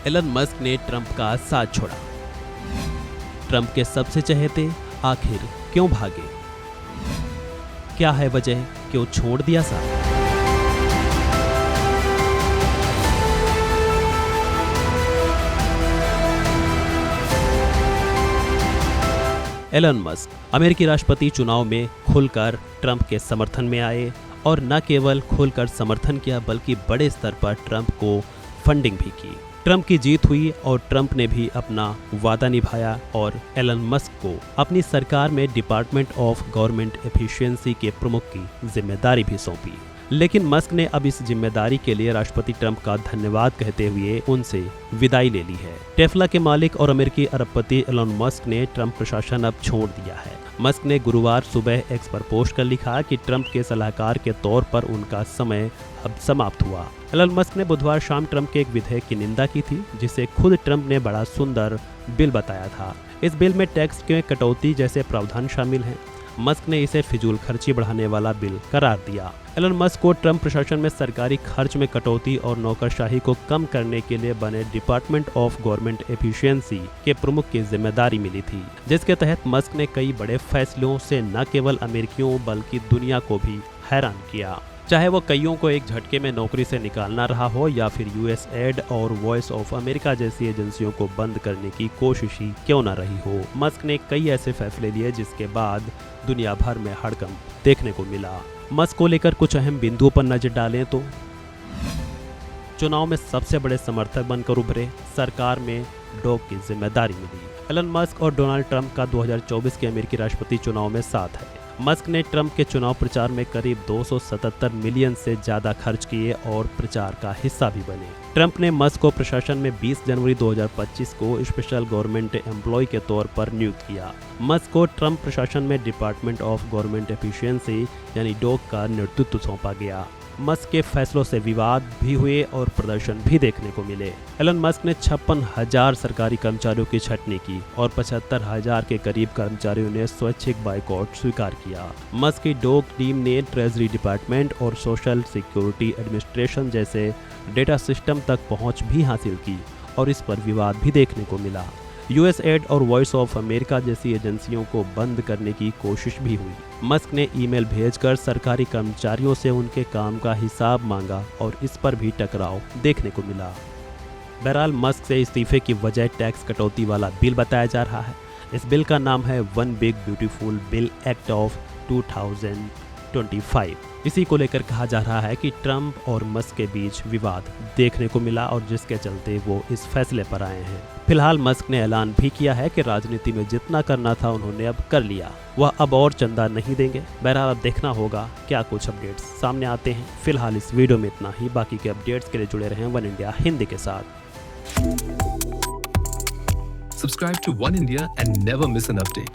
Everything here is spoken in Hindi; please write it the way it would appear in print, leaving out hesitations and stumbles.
एलन मस्क ने ट्रंप का साथ छोड़ा। ट्रंप के सबसे चहेते आखिर क्यों भागे? क्या है वजह, क्यों छोड़ दिया साथ? एलन मस्क अमेरिकी राष्ट्रपति चुनाव में खुलकर ट्रंप के समर्थन में आए और न केवल खुलकर समर्थन किया बल्कि बड़े स्तर पर ट्रंप को फंडिंग भी की। ट्रंप की जीत हुई और ट्रंप ने भी अपना वादा निभाया और एलन मस्क को अपनी सरकार में डिपार्टमेंट ऑफ गवर्नमेंट एफिशिएंसी के प्रमुख की जिम्मेदारी भी सौंपी। लेकिन मस्क ने अब इस जिम्मेदारी के लिए राष्ट्रपति ट्रंप का धन्यवाद कहते हुए उनसे विदाई ले ली है। टेस्ला के मालिक और अमेरिकी अरबपति एलन मस्क ने ट्रंप प्रशासन अब छोड़ दिया है। मस्क ने गुरुवार सुबह एक्स पर पोस्ट कर लिखा कि ट्रंप के सलाहकार के तौर पर उनका समय अब समाप्त हुआ। एलन मस्क ने बुधवार शाम ट्रंप के एक विधेयक की निंदा की थी जिसे खुद ट्रंप ने बड़ा सुंदर बिल बताया था। इस बिल में टैक्स के कटौती जैसे प्रावधान शामिल हैं। मस्क ने इसे फिजूल खर्ची बढ़ाने वाला बिल करार दिया। एलन मस्क को ट्रंप प्रशासन में सरकारी खर्च में कटौती और नौकरशाही को कम करने के लिए बने डिपार्टमेंट ऑफ गवर्नमेंट एफिशिएंसी के प्रमुख की जिम्मेदारी मिली थी, जिसके तहत मस्क ने कई बड़े फैसलों से न केवल अमेरिकियों बल्कि दुनिया को भी हैरान किया। चाहे वो कईयों को एक झटके में नौकरी से निकालना रहा हो या फिर यूएसएड और वॉइस ऑफ अमेरिका जैसी एजेंसियों को बंद करने की कोशिश ही क्यों न रही हो, मस्क ने कई ऐसे फैसले लिए जिसके बाद दुनिया भर में हड़कंप देखने को मिला। मस्क को लेकर कुछ अहम बिंदुओं पर नजर डालें तो चुनाव में सबसे बड़े समर्थक बनकर उभरे, सरकार में डॉग की जिम्मेदारी मिली। एलन मस्क और डोनाल्ड ट्रंप का 2024 के अमेरिकी राष्ट्रपति चुनाव में साथ है। मस्क ने ट्रंप के चुनाव प्रचार में करीब 277 मिलियन से ज्यादा खर्च किए और प्रचार का हिस्सा भी बने। ट्रंप ने मस्क को प्रशासन में 20 जनवरी 2025 को स्पेशल गवर्नमेंट एम्प्लॉय के तौर पर नियुक्त किया। मस्क को ट्रंप प्रशासन में डिपार्टमेंट ऑफ गवर्नमेंट एफिशिएंसी यानी डॉग का नेतृत्व सौंपा गया। मस्क के फैसलों से विवाद भी हुए और प्रदर्शन भी देखने को मिले। एलन मस्क ने 56,000 सरकारी कर्मचारियों की छटनी की और 75,000 के करीब कर्मचारियों ने स्वैच्छिक बाइकॉट स्वीकार किया। मस्क की डॉग टीम ने ट्रेजरी डिपार्टमेंट और सोशल सिक्योरिटी एडमिनिस्ट्रेशन जैसे डेटा सिस्टम तक पहुंच भी हासिल की और इस पर विवाद भी देखने को मिला। यूएसएड और वॉइस ऑफ अमेरिका जैसी एजेंसियों को बंद करने की कोशिश भी हुई। मस्क ने ईमेल भेजकर सरकारी कर्मचारियों से उनके काम का हिसाब मांगा और इस पर भी टकराव देखने को मिला। बहरहाल मस्क से इस्तीफे की वजह टैक्स कटौती वाला बिल बताया जा रहा है। इस बिल का नाम है one big beautiful bill act of 2025। इसी को लेकर कहा जा रहा है कि ट्रंप और मस्क के बीच विवाद देखने को मिला और जिसके चलते वो इस फैसले पर आए हैं। फिलहाल मस्क ने ऐलान भी किया है कि राजनीति में जितना करना था उन्होंने अब कर लिया, वह अब और चंदा नहीं देंगे। बहरहाल अब देखना होगा क्या कुछ अपडेट्स सामने आते हैं। फिलहाल इस वीडियो में इतना ही। बाकी के अपडेट्स के लिए जुड़े रहें वन इंडिया हिंदी के साथ। Subscribe to One India and never miss an update.